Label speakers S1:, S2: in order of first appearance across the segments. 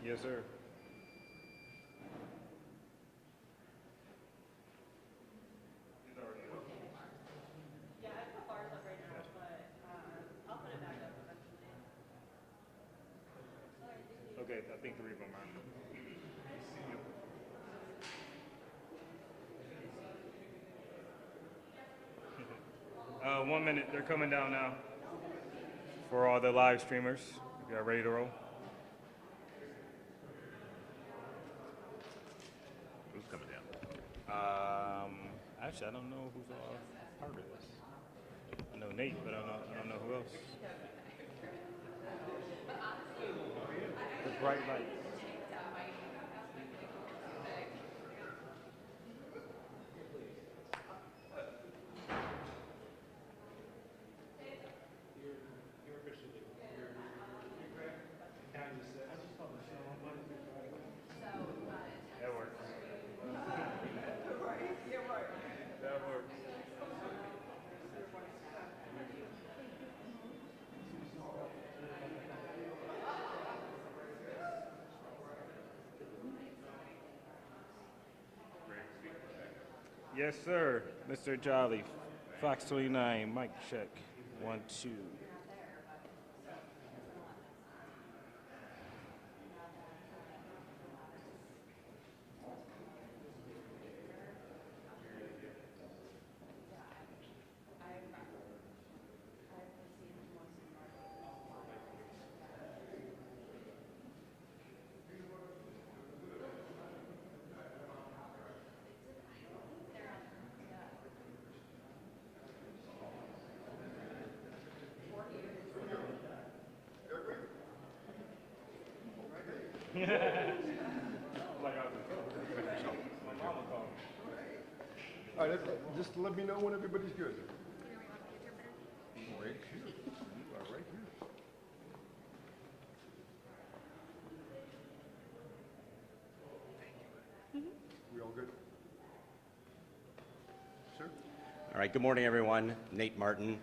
S1: Yes, sir.
S2: Yeah, I put bars up right now, but I'll put it back up eventually.
S1: Okay, I think 3 of them are. 1 minute, they're coming down now. For all the live streamers, we are ready to roll.
S3: Who's coming down?
S1: Actually, I don't know who's all part of this. I know Nate, but I don't know who else. The bright lights. That works. That works. Yes, sir. Mr. Jolly. Fox 29, mic check. 1, 2.
S4: All right, just let me know when everybody's good. Right here. You are right here. We all good? Sir?
S5: All right, good morning, everyone. Nate Marton,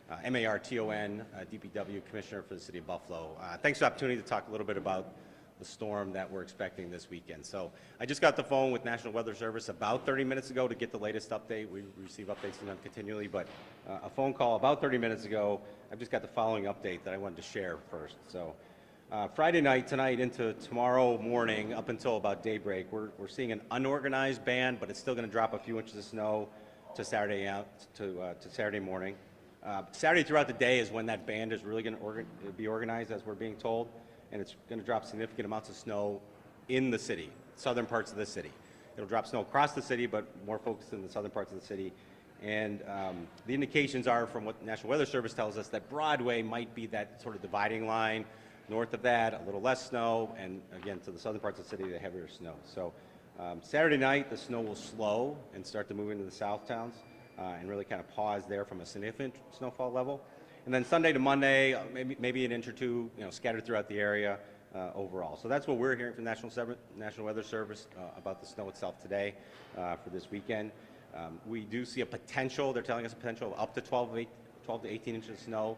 S5: Marton, DPW Commissioner for the City of Buffalo. Thanks for the opportunity to talk a little bit about the storm that we're expecting this weekend. So I just got the phone with National Weather Service about 30 minutes ago to get the latest update. We receive updates from them continually, but a phone call about 30 minutes ago, I've just got the following update that I wanted to share first. So Friday night, tonight, into tomorrow morning, up until about daybreak, we're seeing an unorganized band, but it's still going to drop a few inches of snow to Saturday to Saturday morning. Saturday throughout the day is when that band is really going to be organized, as we're being told, and it's going to drop significant amounts of snow in the city, southern parts of the city. It'll drop snow across the city, but more focused in the southern parts of the city. And the indications are, from what the National Weather Service tells us, that Broadway might be that sort of dividing line. North of that, a little less snow, and again, to the southern parts of the city, the heavier snow. So Saturday night, the snow will slow and start to move into the south towns and really kind of pause there from a significant snowfall level. And then Sunday to Monday, maybe an inch or two, scattered throughout the area overall. So that's what we're hearing from National Weather Service about the snow itself today for this weekend. We do see a potential, they're telling us a potential of up to 12 to 18 inches of snow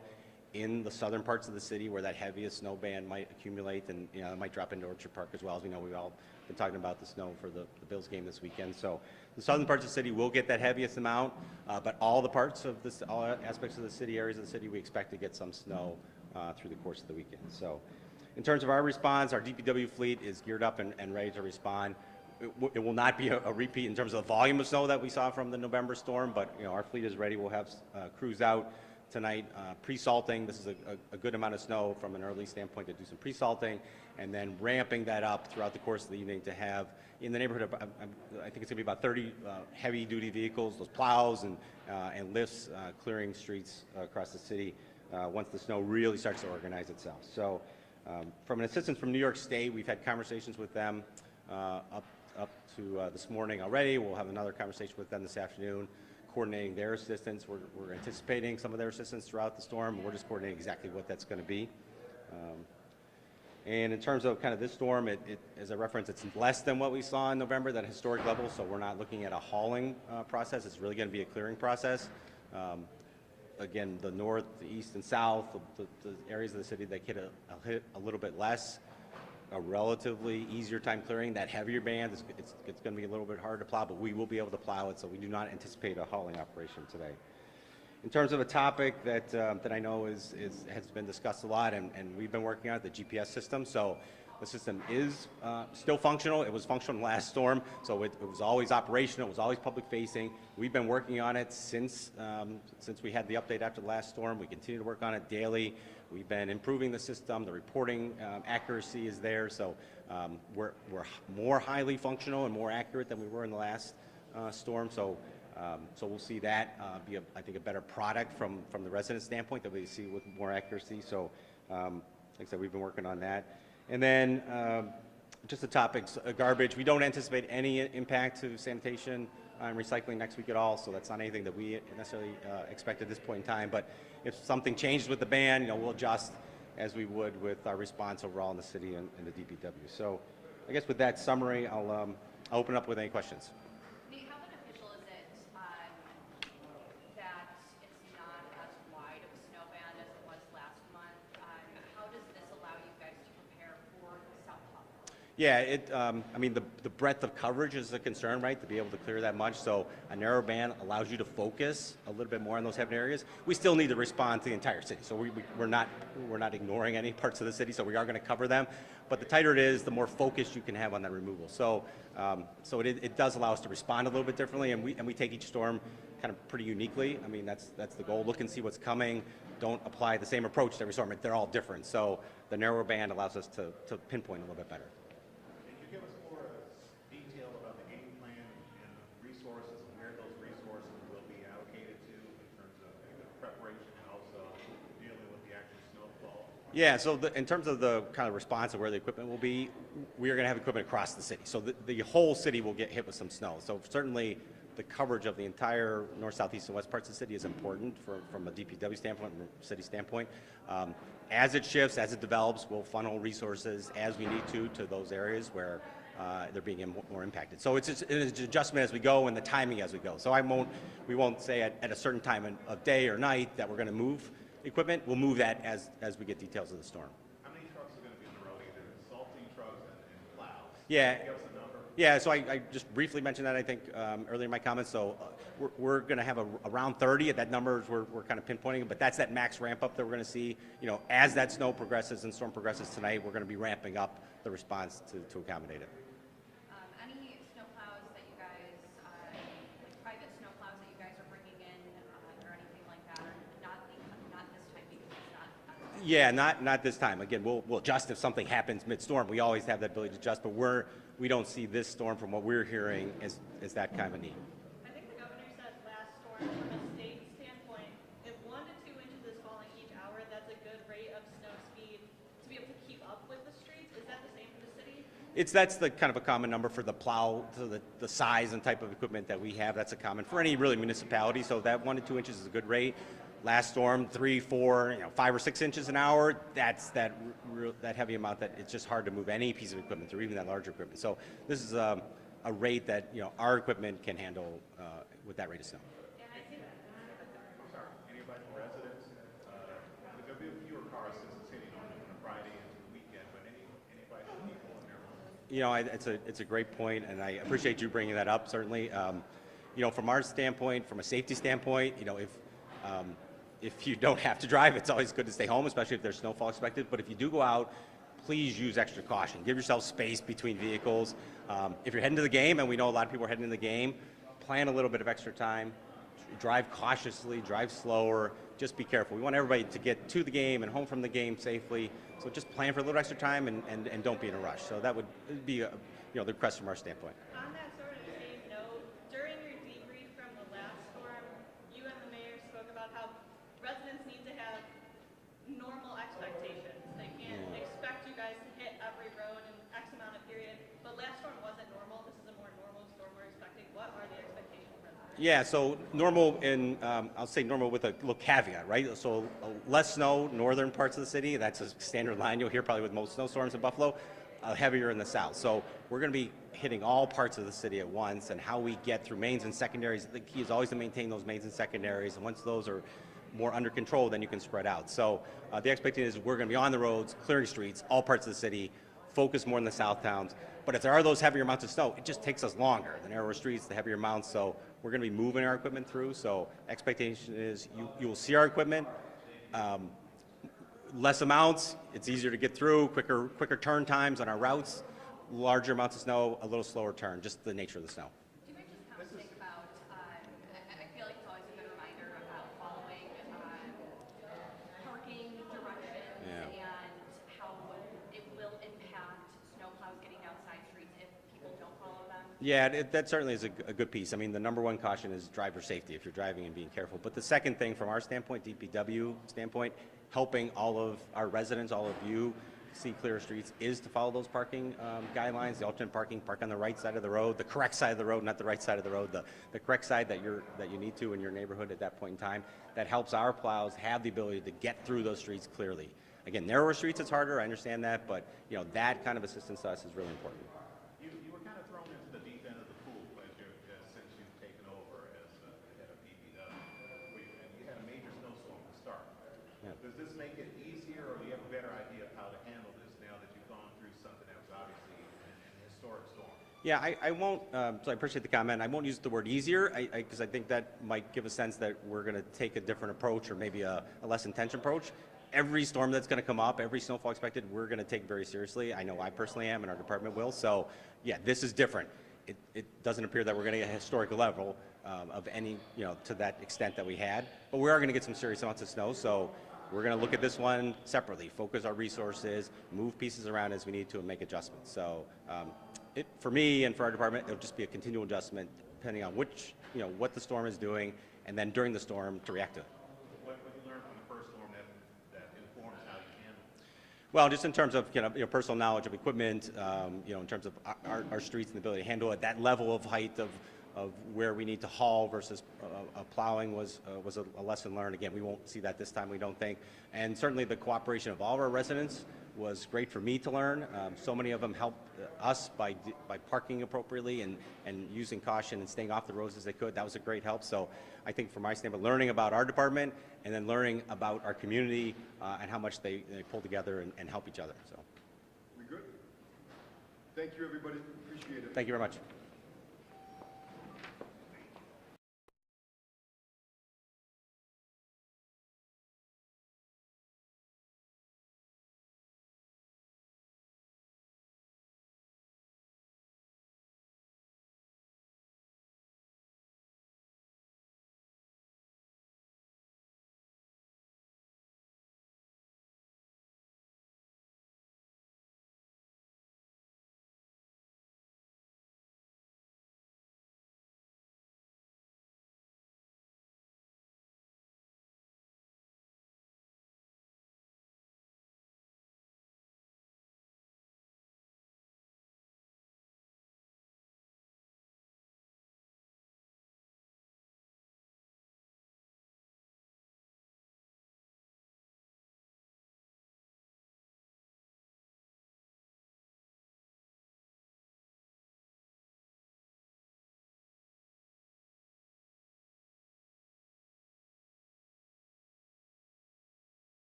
S5: in the southern parts of the city where that heaviest snow band might accumulate, and it might drop into Orchard Park as well. As we know, we've all been talking about the snow for the Bills game this weekend. So the southern parts of the city will get that heaviest amount, but all the parts of this, all aspects of the city, areas of the city, we expect to get some snow through the course of the weekend. So in terms of our response, our DPW fleet is geared up and ready to respond. It will not be a repeat in terms of the volume of snow that we saw from the November storm, but our fleet is ready. We'll have crews out tonight, pre-salting. This is a good amount of snow from an early standpoint to do some pre-salting, and then ramping that up throughout the course of the evening to have in the neighborhood of, I think it's going to be about 30 heavy-duty vehicles, those plows and lifts clearing streets across the city once the snow really starts to organize itself. So from an assistance from New York State, we've had conversations with them up to this morning already. We'll have another conversation with them this afternoon, coordinating their assistance. We're anticipating some of their assistance throughout the storm. We're just coordinating exactly what that's going to be. And in terms of kind of this storm, as a reference, it's less than what we saw in November, that historic level, so we're not looking at a hauling process. It's really going to be a clearing process. Again, the north, the east, and south, the areas of the city that hit a little bit less, a relatively easier time clearing. That heavier band, it's going to be a little bit harder to plow, but we will be able to plow it, so we do not anticipate a hauling operation today. In terms of a topic that I know has been discussed a lot, and we've been working on, the GPS system. So the system is still functional. It was functional last storm, so it was always operational. It was always public facing. We've been working on it since we had the update after the last storm. We continue to work on it daily. We've been improving the system. The reporting accuracy is there, so we're more highly functional and more accurate than we were in the last storm. So we'll see that be, I think, a better product from the resident standpoint that we see with more accuracy. So, like I said, we've been working on that. And then just the topics, garbage. We don't anticipate any impact to sanitation and recycling next week at all, so that's not anything that we necessarily expect at this point in time. But if something changes with the ban, we'll adjust as we would with our response overall in the city and the DPW. So I guess with that summary, I'll open up with any questions.
S2: Nate, how beneficial is it that it's not as wide of a snow band as it was last month? How does this allow you guys to prepare for South Buffalo?
S5: Yeah, I mean, the breadth of coverage is a concern, right, to be able to clear that much. So a narrow band allows you to focus a little bit more on those heavy areas. We still need to respond to the entire city. So we're not ignoring any parts of the city, so we are going to cover them. But the tighter it is, the more focus you can have on that removal. So it does allow us to respond a little bit differently, and we take each storm kind of pretty uniquely. I mean, that's the goal. Look and see what's coming. Don't apply the same approach to every storm. They're all different. So the narrower band allows us to pinpoint a little bit better.
S3: Can you give us more detail about the game plan and resources and where those resources will be allocated to in terms of the preparation and also dealing with the actual snowfall?
S5: Yeah, so in terms of the kind of response of where the equipment will be, we are going to have equipment across the city. So the whole city will get hit with some snow. So certainly the coverage of the entire north, south, east, and west parts of the city is important from a DPW standpoint, from a city standpoint. As it shifts, as it develops, we'll funnel resources as we need to those areas where they're being more impacted. So it's an adjustment as we go and the timing as we go. So we won't say at a certain time of day or night that we're going to move equipment. We'll move that as we get details of the storm.
S3: How many trucks are going to be on the road, either salting trucks and plows?
S5: Yeah.
S3: Can you give us a number?
S5: Yeah, so I just briefly mentioned that, I think, earlier in my comments. So we're going to have around 30. At that number, we're kind of pinpointing, but that's that max ramp up that we're going to see. As that snow progresses and storm progresses tonight, we're going to be ramping up the response to accommodate it.
S2: Any snow plows that you guys, like private snow plows that you guys are bringing in or anything like that, or not this time because it's not?
S5: Yeah, not this time. Again, we'll adjust if something happens mid-storm. We always have that ability to adjust, but we don't see this storm, from what we're hearing, as that kind of a need.
S2: I think the governor said last storm, from a state standpoint, if 1 to 2 inches is falling each hour, that's a good rate of snow speed to be able to keep up with the streets. Is that the same for the city?
S5: That's the kind of a common number for the plow, so the size and type of equipment that we have. That's a common for any really municipality. So that 1 to 2 inches is a good rate. Last storm, 3, 4, 5 or 6 inches an hour. That's that heavy amount that it's just hard to move any piece of equipment or even that larger equipment. So this is a rate that our equipment can handle with that rate of snow.
S2: And I think
S3: I'm sorry, anybody, residents? There'll be fewer cars since it's hitting on a Friday into the weekend, but anybody, people in there?
S5: It's a great point, and I appreciate you bringing that up. Certainly, from our standpoint, from a safety standpoint, if you don't have to drive, it's always good to stay home, especially if there's snowfall expected. But if you do go out, please use extra caution. Give yourself space between vehicles. If you're heading to the game, and we know a lot of people are heading to the game, plan a little bit of extra time. Drive cautiously, drive slower. Just be careful. We want everybody to get to the game and home from the game safely. So just plan for a little extra time and don't be in a rush. So that would be the request from our standpoint.
S2: on that sort of same note, during your debrief from the last storm, you and the mayor spoke about how residents need to have normal expectations. They can't expect you guys to hit every road in X amount of period. But last storm wasn't normal. This is a more normal storm we're expecting. What are the expectations for that?
S5: Yeah, so normal I'll say normal with a little caveat, right? So less snow, northern parts of the city. That's a standard line you'll hear probably with most snowstorms in Buffalo. Heavier in the south. So we're going to be hitting all parts of the city at once, and how we get through mains and secondaries. The key is always to maintain those mains and secondaries, and once those are more under control, then you can spread out. So the expectation is we're going to be on the roads, clearing streets, all parts of the city, focus more in the south towns. But if there are those heavier amounts of snow, it just takes us longer. The narrower streets, the heavier amounts, so we're going to be moving our equipment through. So expectation is you will see our equipment. Less amounts, it's easier to get through, quicker turn times on our routes. Larger amounts of snow, a little slower turn, just the nature of the snow.
S6: Do you just kind of think about, I feel like it's always a good reminder about following parking directions and how it will impact snowplows getting outside streets if people don't follow them?
S5: Yeah, that certainly is a good piece. I mean, the number one caution is driver safety if you're driving and being careful. But the second thing from our standpoint, DPW standpoint, helping all of our residents, all of you, see clearer streets is to follow those parking guidelines, the alternate parking, park on the right side of the road, the correct side of the road, not the right side of the road, the correct side that you need to in your neighborhood at that point in time. That helps our plows have the ability to get through those streets clearly. Again, narrower streets it's harder, I understand that, but you know that kind of assistance to us is really important.
S3: You were kind of thrown into the deep end of the pool since you've taken over as head of DPW, and you had a major snowstorm to start.
S5: Yeah.
S3: Does this make it easier, or do you have a better idea of how to handle this now that you've gone through something that was obviously an historic storm?
S5: Yeah, I won't, so I appreciate the comment. I won't use the word easier because I think that might give a sense that we're going to take a different approach or maybe a less intense approach. Every storm that's going to come up, every snowfall expected, we're going to take very seriously. I know I personally am and our department will. So yeah, this is different. It doesn't appear that we're going to get a historic level of any, to that extent that we had, but we are going to get some serious amounts of snow. So we're going to look at this one separately, focus our resources, move pieces around as we need to and make adjustments. So for me and for our department, it'll just be a continual adjustment depending on which, what the storm is doing and then during the storm to react to it.
S3: What you learned from the first storm that informs how you handle it?
S5: Well, just in terms of personal knowledge of equipment, in terms of our streets and the ability to handle it, that level of height of where we need to haul versus plowing was a lesson learned. Again, we won't see that this time, we don't think. And certainly the cooperation of all of our residents was great for me to learn. So many of them helped us by parking appropriately and using caution and staying off the roads as they could. That was a great help. So I think from my standpoint, learning about our department and then learning about our community and how much they pull together and help each other. So.
S4: We good? Thank you, everybody. Appreciate it.
S5: Thank you very much.